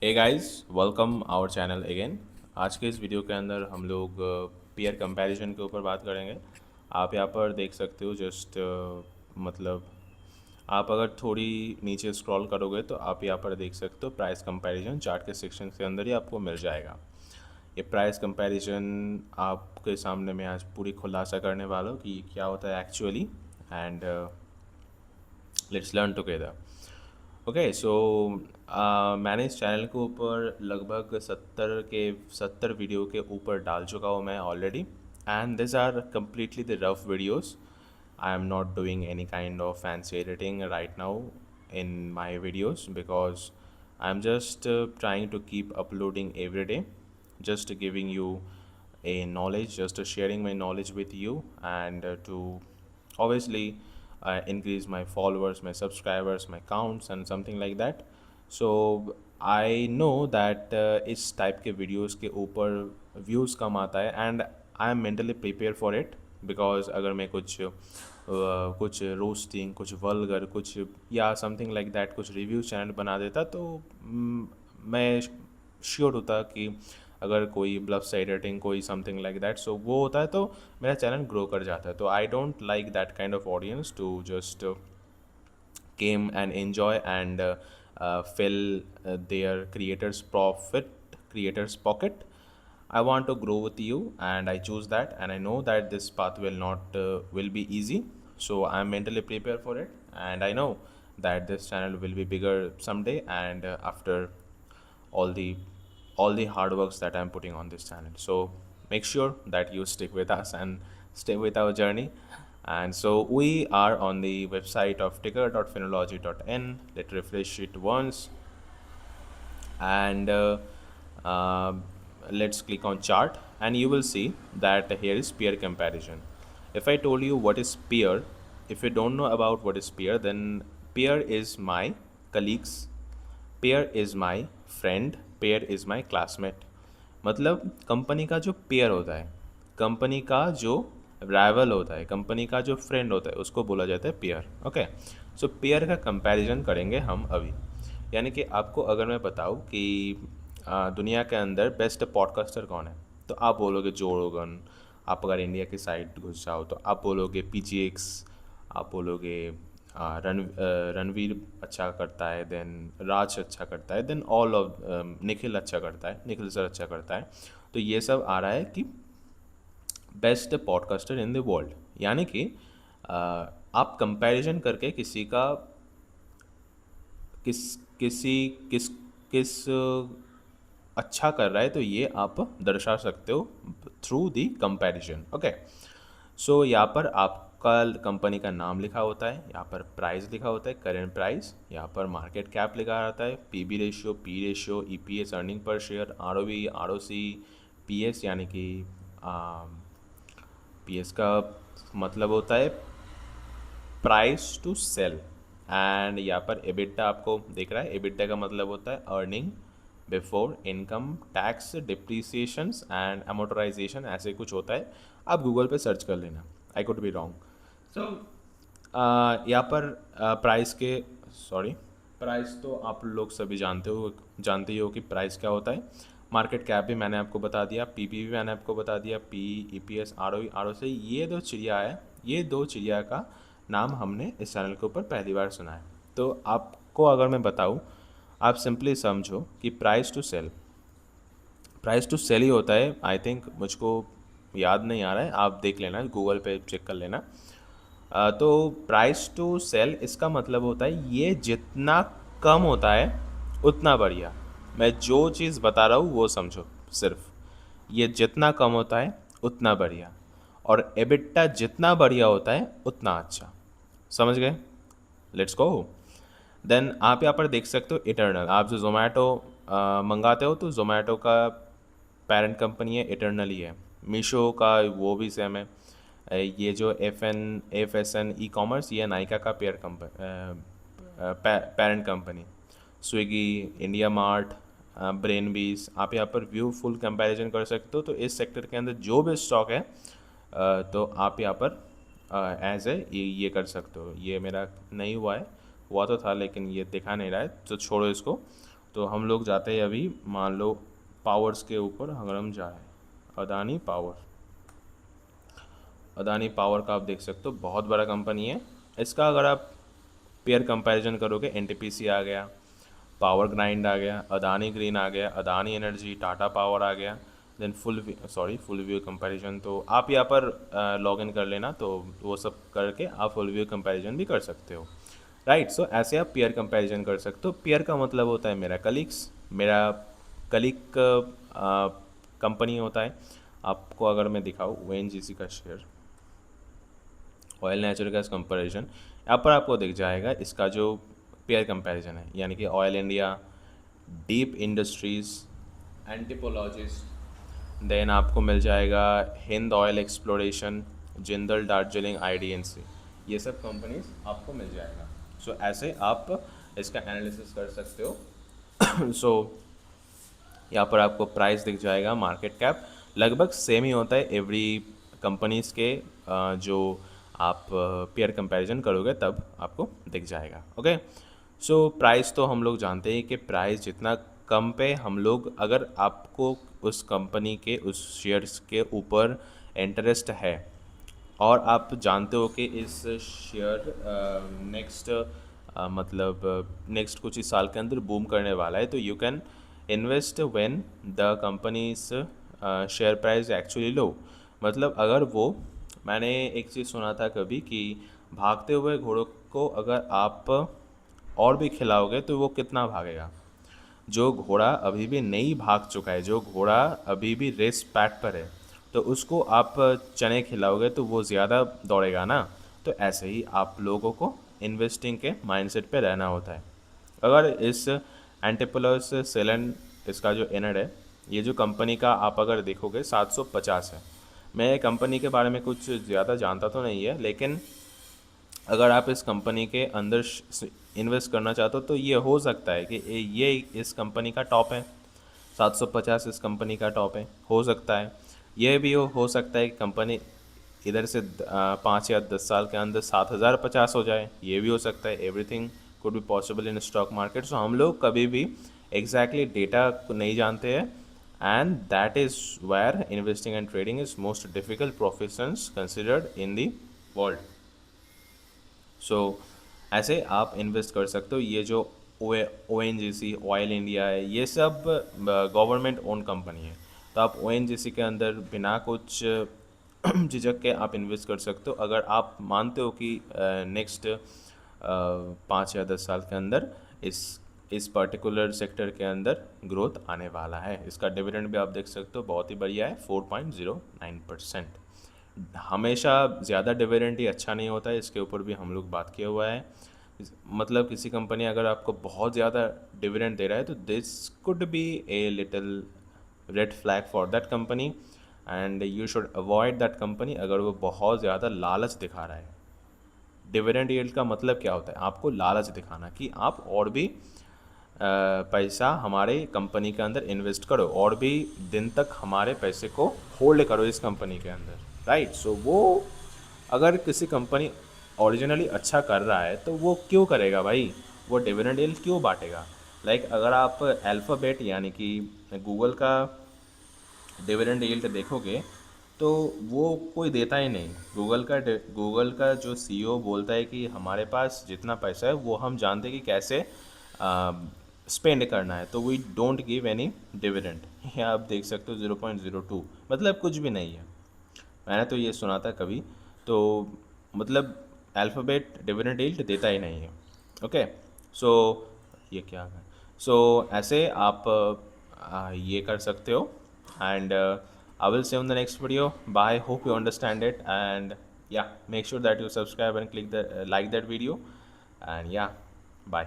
Hey guys, welcome our channel again. आज के इस वीडियो के अंदर हम लोग पीयर कंपैरिजन के ऊपर बात करेंगे। आप यहाँ पर देख सकते हो जस्ट मतलब आप अगर थोड़ी नीचे स्क्रॉल करोगे तो आप यहाँ पर देख सकते हो प्राइस कंपैरिजन चार्ट के सेक्शन के अंदर ही आपको मिल जाएगा। ये प्राइस कंपैरिजन आपके सामने मैं आज पूरी खुलासा करने वाला हूँ कि ये क्या होता है actually. And let's learn together. Okay so मैंने इस चैनल के ऊपर लगभग 70 वीडियो के ऊपर डाल चुका हूँ मैं already. And this are completely the rough videos. I am not doing any kind of fancy editing right now in my videos because I'm just trying to keep uploading every day, just giving you a knowledge, just sharing my knowledge with you, and to obviously increase my followers, my subscribers, my counts and something like that. So I know that इस type के videos के ऊपर views कम आता है and I am mentally prepare for it. Because अगर मैं कुछ roasting, कुछ वल्गर, कुछ या समथिंग लाइक दैट कुछ रिव्यू चैनल बना देता तो मैं श्योर होता कि अगर कोई ब्लफ एडिटिंग कोई समथिंग लाइक दैट सो वो होता है तो मेरा चैनल ग्रो कर जाता है। तो I don't like that kind of audience to just came and enjoy and fill their creators profit, creators pocket. I want to grow with you and I choose that, and I know that this path will not will be easy, so I'm mentally prepared for it, and I know that this channel will be bigger someday, and after all the all the hard works that I'm putting on this channel. So make sure that you stick with us and stay with our journey. And so we are on the website of ticker.phenology.in. Let's refresh it once, and uh, let's click on chart, and you will see that here is peer comparison. If I told you what is peer, if you don't know about what is peer, then peer is my colleagues, pair is my friend, pair is my classmate. मतलब company का जो pair होता है, company का जो rival होता है, company का जो फ्रेंड होता है, उसको बोला जाता है पेयर। ओके, सो पेयर का कंपैरिजन करेंगे हम अभी। यानी कि आपको अगर मैं बताऊँ कि दुनिया के अंदर बेस्ट पॉडकास्टर कौन है, तो आप बोलोगे जो रोगन। आप अगर इंडिया की साइड घुस जाओ तो आप बोलोगे PGX, आप बोलोगे रणवीर अच्छा करता है, देन राज अच्छा करता है, देन ऑल ऑफ निखिल अच्छा करता है, निखिल सर अच्छा करता है। तो ये सब आ रहा है कि best podcaster in the world. यानी कि आप कंपैरिजन करके किसी का किस किसी किस किस अच्छा कर रहा है तो ये आप दर्शा सकते हो थ्रू दी कंपैरिजन। ओके, सो यहाँ पर आपका कंपनी का नाम लिखा होता है, यहाँ पर प्राइस लिखा होता है, करेंट प्राइस, यहाँ पर मार्केट कैप लिखा रहता है, PB ratio, P ratio, EPS earning per share, ROE, ROC, PS यानी कि PS का मतलब होता है प्राइस टू सेल। एंड यहाँ पर एबिटा आपको दिख रहा है, एबिटा का मतलब होता है earning before income tax depreciations and amortisation, ऐसे कुछ होता है। आप गूगल पे सर्च कर लेना, आई कुड बी रॉन्ग। सो यहाँ पर प्राइस के सॉरी प्राइस तो आप लोग सभी जानते ही हो कि प्राइस क्या होता है। मार्केट कैप भी मैंने आपको बता दिया, PB भी मैंने आपको बता दिया, P, EPS, ROE, ROC, ये दो चिड़िया है। ये दो चिड़िया का नाम हमने इस चैनल के ऊपर पहली बार सुना है। तो आपको अगर मैं बताऊँ, आप सिंपली समझो कि प्राइस टू सेल ही होता है। आई थिंक मुझको याद नहीं आ रहा है, आप देख लेना, गूगल पे चेक कर लेना। तो प्राइस टू सेल इसका मतलब होता है ये जितना कम होता है उतना बढ़िया। मैं जो चीज़ बता रहा हूँ वो समझो, सिर्फ ये जितना कम होता है उतना बढ़िया, और एबिटा जितना बढ़िया होता है उतना अच्छा। समझ गए? Let's go. देन आप यहाँ पर देख सकते हो इटर्नल। आप जो जोमेटो मंगाते हो तो जोमेटो का पेरेंट कंपनी है इटर्नल ही है। मीशो का वो भी सेम है। ये जो FSN ई कॉमर्स, ये नाइका का parent company. Swiggy, India mart, brain बीस, आप यहाँ पर व्यू फुल कंपैरिजन कर सकते हो। तो इस सेक्टर के अंदर जो भी स्टॉक है तो आप यहाँ पर एज ए ये कर सकते हो। ये मेरा नहीं हुआ है, हुआ तो था लेकिन ये दिखा नहीं रहा है, तो छोड़ो इसको। तो हम लोग जाते हैं अभी, मान लो पावर्स के ऊपर अगर हम जाए, अदानी पावर। अदानी पावर का आप देख सकते हो बहुत बड़ा कंपनी है। इसका अगर आप पेयर कंपैरिजन करोगे, एनटीपीसी आ गया, पावर ग्राइंड आ गया, अदानी ग्रीन आ गया, अदानी एनर्जी, टाटा पावर आ गया, देन फुल व्यू कंपैरिजन। तो आप यहाँ पर लॉग इन कर लेना, तो वो सब करके आप फुल व्यू कंपैरिजन भी कर सकते हो, राइट। सो ऐसे आप पेयर कंपैरिजन कर सकते हो। पेयर का मतलब होता है मेरा कलीग्स, मेरा कलीग कंपनी होता है। आपको अगर मैं दिखाऊँ ONGC का share, oil natural gas comparison, यहाँ पर आपको दिख जाएगा इसका जो पेयर कंपैरिजन है, यानी कि ऑयल इंडिया, डीप इंडस्ट्रीज़, एंटिपोलॉजिस्ट, देन आपको मिल जाएगा हिंद ऑयल एक्सप्लोरेशन, जिंदल दार्जिलिंग, IDNC, ये सब कंपनीज आपको मिल जाएगा। सो ऐसे आप इसका एनालिसिस कर सकते हो। सो यहाँ पर आपको प्राइस दिख जाएगा, मार्केट कैप लगभग सेम ही होता है एवरी कंपनीज़ के, जो आप पेयर कंपैरिजन करोगे तब आपको दिख जाएगा। ओके, सो प्राइस तो हम लोग जानते हैं कि प्राइस जितना कम पे हम लोग, अगर आपको उस कंपनी के उस शेयर्स के ऊपर इंटरेस्ट है और आप जानते हो कि इस शेयर नेक्स्ट मतलब नेक्स्ट कुछ ही साल के अंदर बूम करने वाला है, तो you can invest when the companies share price actually लो। मतलब अगर वो, मैंने एक चीज़ सुना था कभी कि भागते हुए घोड़ों को अगर आप और भी खिलाओगे तो वो कितना भागेगा। जो घोड़ा अभी भी नहीं भाग चुका है, जो घोड़ा अभी भी रेस पैड पर है, तो उसको आप चने खिलाओगे तो वो ज़्यादा दौड़ेगा ना। तो ऐसे ही आप लोगों को इन्वेस्टिंग के माइंडसेट पे रहना होता है। अगर इस एंटिपोलस सेलन, इसका जो एनड है, ये जो कंपनी का आप अगर देखोगे 750 है। मैं कंपनी के बारे में कुछ ज़्यादा जानता तो नहीं है, लेकिन अगर आप इस कंपनी के अंदर इन्वेस्ट करना चाहते हो तो ये हो सकता है कि ये इस कंपनी का टॉप है, 750 इस कंपनी का टॉप है, हो सकता है। यह भी हो सकता है कि कंपनी इधर से 5 या 10 साल के अंदर 7050 हो जाए, ये भी हो सकता है। Everything could be possible in stock market. So हम लोग कभी भी एग्जैक्टली डेटा को नहीं जानते हैं, and that is where investing and trading is most difficult professions considered in the world. So ऐसे आप इन्वेस्ट कर सकते हो। ये जो ONGC, ऑयल इंडिया है, ये सब गवर्नमेंट ओन कंपनी है, तो आप ONGC के अंदर बिना कुछ झिझक के आप इन्वेस्ट कर सकते हो, अगर आप मानते हो कि नेक्स्ट 5 या 10 साल के अंदर इस पर्टिकुलर सेक्टर के अंदर ग्रोथ आने वाला है। इसका डिविडेंड भी आप देख सकते हो, बहुत ही बढ़िया है, 4.09%। हमेशा ज़्यादा डिविडेंड ही अच्छा नहीं होता है, इसके ऊपर भी हम लोग बात किया हुआ है। मतलब किसी कंपनी अगर आपको बहुत ज़्यादा डिविडेंड दे रहा है तो this could be a little red flag for that company, and you should avoid that company अगर वो बहुत ज़्यादा लालच दिखा रहा है। डिविडेंड यील्ड का मतलब क्या होता है? आपको लालच दिखाना कि आप और भी पैसा हमारे कंपनी के अंदर इन्वेस्ट करो, और भी दिन तक हमारे पैसे को होल्ड करो इस कंपनी के अंदर, राइट। सो वो अगर किसी कंपनी ओरिजिनली अच्छा कर रहा है तो वो क्यों करेगा भाई, वो डिविडेंड यील्ड क्यों बांटेगा। अगर आप अल्फ़ाबेट यानी कि गूगल का डिविडेंड यील्ड देखोगे तो वो कोई देता ही नहीं। गूगल का जो CEO बोलता है कि हमारे पास जितना पैसा है वो हम जानते हैं कि कैसे स्पेंड करना है, तो we don't give any dividend. ये आप देख सकते हो 0.02, मतलब कुछ भी नहीं है। मैंने तो ये सुना था कभी, तो मतलब अल्फ़ाबेट डिविडेंड यील्ड देता ही नहीं है। ओके, सो ये क्या है। सो ऐसे आप ये कर सकते हो, and I will see you in the next video. Bye, hope you understand it, and yeah, make sure that you subscribe and click the like that video, and yeah, bye.